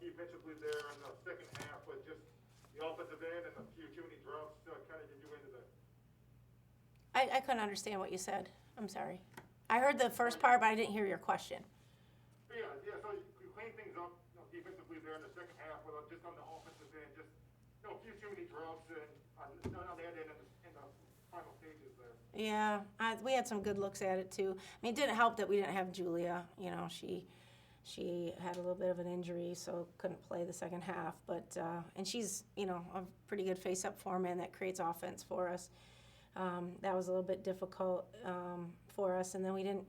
defensively there in the second half, but just the offensive end and a few too many drops kind of did you into the. I couldn't understand what you said. I'm sorry. I heard the first part, but I didn't hear your question. Yeah. So you clean things up defensively there in the second half, but just on the offensive end, just a few too many drops and on the end in the final stages there. Yeah, we had some good looks at it too. I mean, it didn't help that we didn't have Julia. You know, she had a little bit of an injury, so couldn't play the second half. But and she's, you know, a pretty good face-up foreman that creates offense for us. That was a little bit difficult for us, and then we didn't,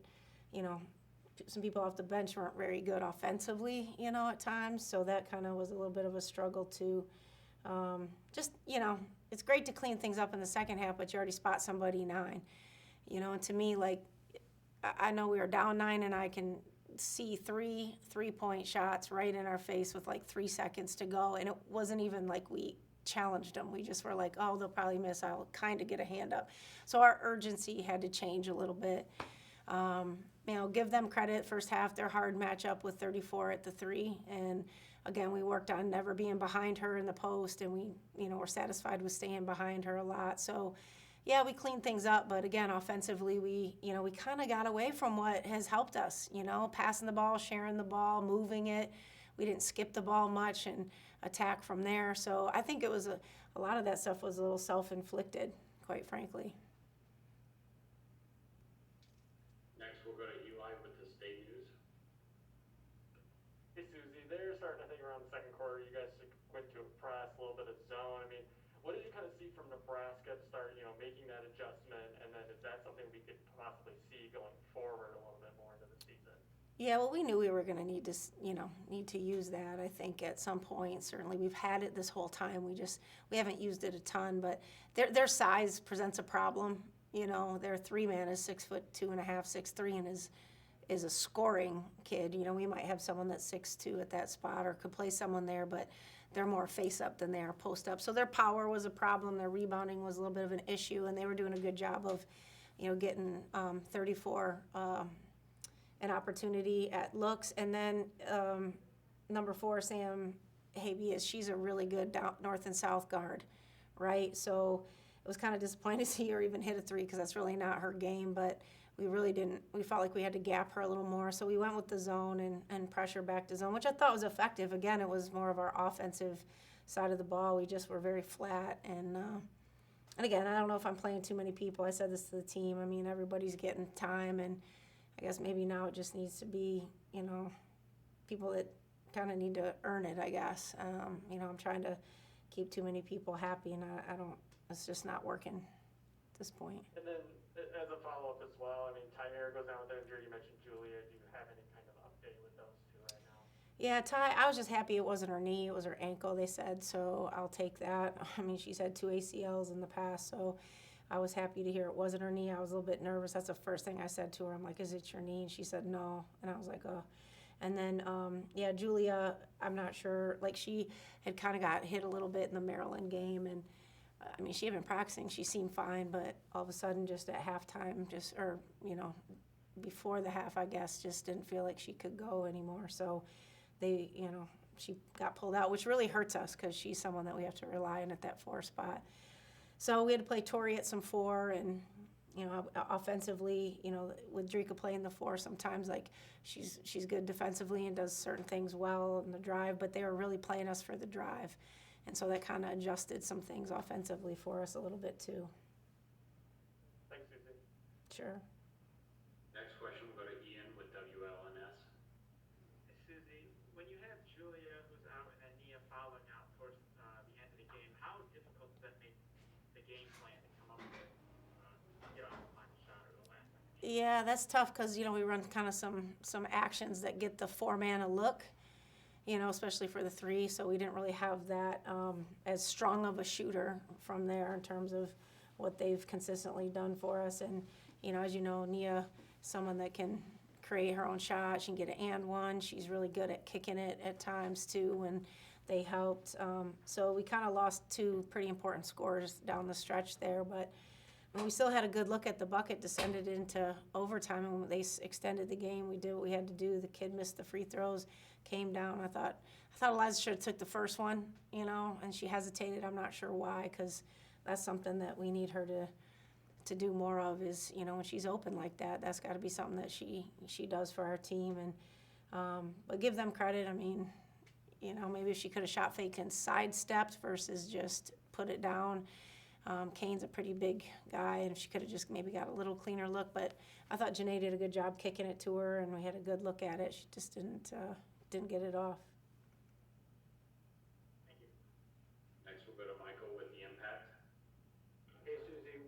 you know, some people off the bench weren't very good offensively, you know, at times. So that kind of was a little bit of a struggle too. Just, you know, it's great to clean things up in the second half, but you already spot somebody 9, you know. And to me, like, I know we were down 9, and I can see 3 3-point shots right in our face with like 3 seconds to go, and it wasn't even like we challenged them. We just were like, oh, they'll probably miss. I'll kind of get a hand up. So our urgency had to change a little bit. You know, give them credit. First half, their hard matchup with 34 at the 3, and again, we worked on never being behind her in the post, and we, you know, were satisfied with staying behind her a lot. So, yeah, we cleaned things up, but again, offensively, we kind of got away from what has helped us, you know, passing the ball, sharing the ball, moving it. We didn't skip the ball much and attack from there. So I think it was a lot of that stuff was a little self-inflicted, quite frankly. Next, we'll go to Eli with the State News. Hey, Suzy, they're starting to think around the second quarter. You guys went to a press, a little bit of zone. I mean, what did you kind of see from Nebraska to start, you know, making that adjustment? And then is that something we could possibly see going forward a little bit more into the season? Yeah, well, we knew we were going to need to use that, I think, at some point. Certainly, we've had it this whole time. We haven't used it a ton, but their size presents a problem. You know, their 3-man is 6'2.5", 6'3", and is a scoring kid. You know, we might have someone that's 6'2" at that spot or could play someone there, but they're more face-up than they are post-up. So their power was a problem. Their rebounding was a little bit of an issue, and they were doing a good job of, you know, getting 34 an opportunity at looks. And then number 4, Sam Habeas, she's a really good north and south guard, right? So it was kind of disappointing to see her even hit a 3 because that's really not her game, but we really didn't. We felt like we had to gap her a little more, so we went with the zone and pressure back to zone, which I thought was effective. Again, it was more of our offensive side of the ball. We just were very flat, and again, I don't know if I'm playing too many people. I said this to the team. I mean, everybody's getting time, and I guess maybe now it just needs to be, you know, people that kind of need to earn it, I guess. You know, I'm trying to keep too many people happy, and I don't, it's just not working at this point. And then as a follow-up as well, I mean, Tyner goes down with injury. You mentioned Julia. Do you have any kind of update with those two right now? Yeah, Ty, I was just happy it wasn't her knee. It was her ankle, they said, so I'll take that. I mean, she's had 2 ACLs in the past, so I was happy to hear it wasn't her knee. I was a little bit nervous. That's the first thing I said to her. I'm like, is it your knee? And she said no. And I was like, oh. And then, yeah, Julia, I'm not sure. Like, she had kind of got hit a little bit in the Maryland game. And, I mean, she had been practicing. She seemed fine. But all of a sudden, just at halftime, or, you know, before the half, I guess, just didn't feel like she could go anymore. So they, you know, she got pulled out, which really hurts us because she's someone that we have to rely on at that 4 spot. So we had to play Tori at some 4, and, you know, offensively, you know, with Drika playing the 4, sometimes, like, she's good defensively and does certain things well in the drive, but they were really playing us for the drive. And so that kind of adjusted some things offensively for us a little bit, too. Thanks, Suzy. Sure. Next question, we'll go to Ian with WLNS. Hey, Suzy, when you have Julia, who's out, and then Nia following out towards the end of the game, how difficult does that make the game plan to come up with, get off the final shot or the last second? Yeah, that's tough because, you know, we run kind of some actions that get the 4-man a look, you know, especially for the 3. So we didn't really have that as strong of a shooter from there in terms of what they've consistently done for us. And, you know, as you know, Nia, someone that can create her own shot. She can get an and one. She's really good at kicking it at times, too, when they helped. So we kind of lost 2 pretty important scores down the stretch there. But we still had a good look at the bucket to send it into overtime, and when they extended the game, we did what we had to do. The kid missed the free throws, came down. I thought Eliza should have took the first one, and she hesitated. I'm not sure why, because that's something that we need her to do more of is, when she's open like that, that's got to be something that she does for our team. And but give them credit. I mean, maybe if she could have shot fake and sidestepped versus just put it down. Kane's a pretty big guy, and if she could have just maybe got a little cleaner look. But I thought Janae did a good job kicking it to her, and we had a good look at it. She just didn't get it off. Thank you. Next we'll go to Michael with the Impact. Hey Suzy,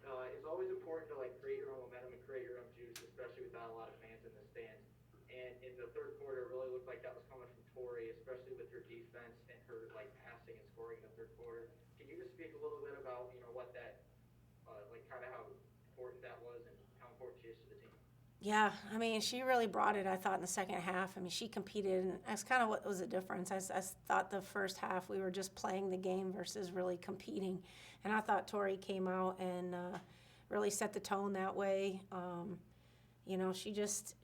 it's always important to create your own momentum and create your own juice, especially without a lot of fans in the stands. And in the third quarter, it really looked like that was coming from Tori, especially with her defense and her passing and scoring in the third quarter. Can you just speak a little bit about what that, kind of how important that was and how important she is to the team? Yeah, I mean, she really brought it, I thought, in the second half. I mean, she competed, and that's kind of what was the difference. I thought the first half we were just playing the game versus really competing. And I thought Tori came out and really set the tone that way.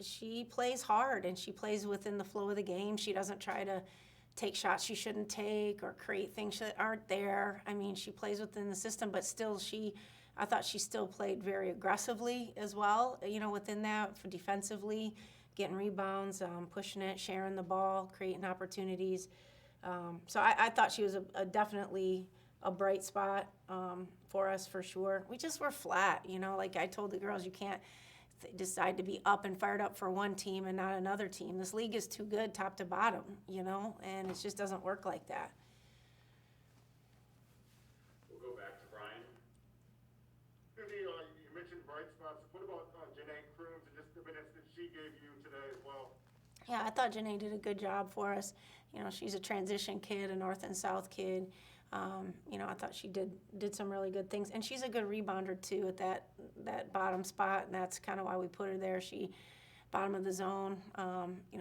She plays hard, and she plays within the flow of the game. She doesn't try to take shots she shouldn't take or create things that aren't there. I mean, she plays within the system, but still I thought she still played very aggressively as well, within that, for defensively, getting rebounds, pushing it, sharing the ball, creating opportunities. So I thought she was definitely a bright spot for us for sure. We just were flat, like I told the girls, you can't decide to be up and fired up for one team and not another team. This league is too good top to bottom, and it just doesn't work like that. We'll go back to Brian. Suzy, you mentioned bright spots. What about Janae Crooms and just the minutes that she gave you today as well? Yeah, I thought Janae did a good job for us. She's a transition kid, a north and south kid. I thought she did some really good things, and she's a good rebounder too at that bottom spot, and that's kind of why we put her there. She bottom of the zone,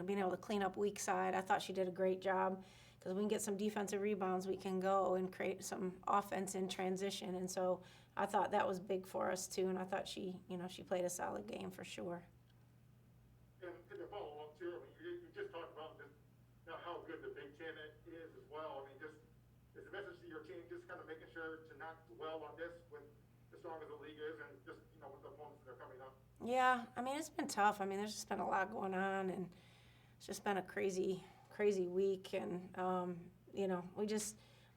being able to clean up weak side. I thought she did a great job, because we can get some defensive rebounds, we can go and create some offense in transition, and so I thought that was big for us too, and I thought she played a solid game for sure. And to follow up too, I mean, you just talked about just how good the Big Ten is as well. I mean, just is the message to your team just kind of making sure to not dwell on this with as strong as the league is, and just with the opponents that are coming up? Yeah, I mean, it's been tough. I mean, there's just been a lot going on, and it's just been a crazy week, and we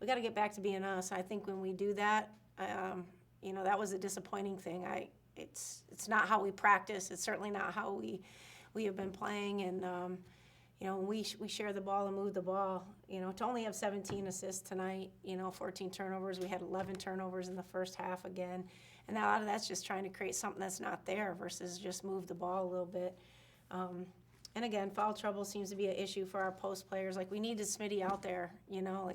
got to get back to being us. I think when we do that, that was a disappointing thing. It's not how we practice. It's certainly not how we have been playing, and when we share the ball and move the ball, to only have 17 assists tonight, 14 turnovers. We had 11 turnovers in the first half again, and a lot of that's just trying to create something that's not there versus just move the ball a little bit. And again, foul trouble seems to be an issue for our post players. Like, we needed Smitty out there,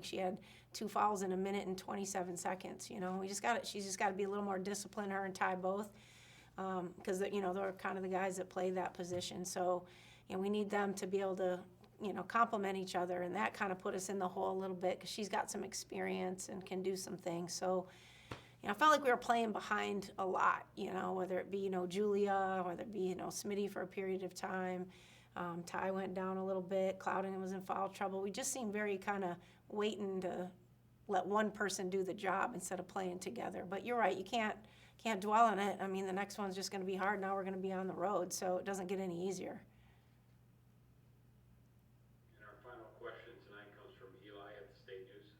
she had 2 fouls in a minute and 27 seconds. She's just got to be a little more disciplined, her and Ty both, because they're kind of the guys that play that position. So, we need them to be able to, complement each other, and that kind of put us in the hole a little bit, because she's got some experience and can do some things. So, I felt like we were playing behind a lot, whether it be, Julia, whether it be, Smitty for a period of time. Ty went down a little bit. Cloudon was in foul trouble. We just seemed very kind of waiting to let one person do the job instead of playing together. But you're right, you can't dwell on it. I mean, the next one's just going to be hard. Now we're going to be on the road, so it doesn't get any easier. And our final question tonight comes from Eli at the State News.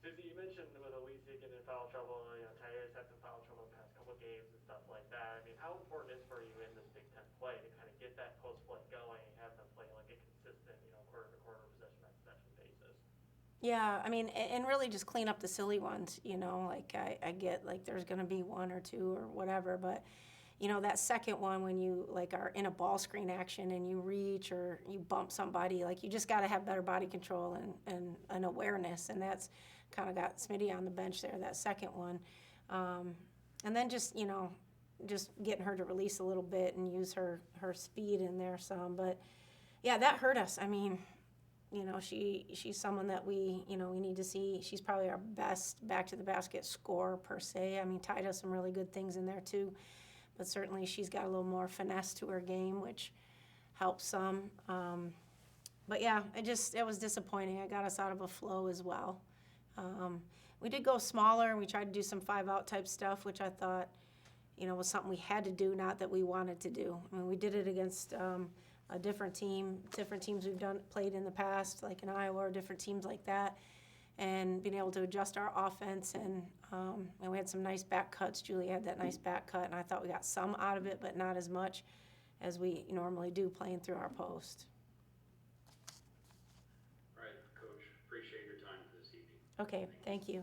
Suzy, you mentioned with Elise getting in foul trouble, Tyree's had some foul trouble in the past couple of games and stuff like that. I mean, how important is it for you in this Big Ten play to kind of get that post play going and have them play like a consistent, quarter-to-quarter possession basis? Yeah, I mean, and really just clean up the silly ones, I get, there's going to be 1 or 2 or whatever, but, that second one when you, are in a ball screen action and you reach or you bump somebody, you just got to have better body control and an awareness, and that's kind of got Smitty on the bench there, that second one. And then just getting her to release a little bit and use her speed in there some, but, yeah, that hurt us. I mean, you know, she's someone that we need to see. She's probably our best back to the basket scorer per se. I mean, Ty does some really good things in there too, but certainly she's got a little more finesse to her game, which helps some. But yeah, it was disappointing. It got us out of a flow as well. We did go smaller. We tried to do some 5-out type stuff, which I thought, was something we had to do, not that we wanted to do. I mean, we did it against a different teams we've played in the past, like in Iowa, or different teams like that, and being able to adjust our offense. And we had some nice back cuts. Julie had that nice back cut, and I thought we got some out of it, but not as much as we normally do playing through our post. All right, Coach, appreciate your time this evening. Okay, thank you.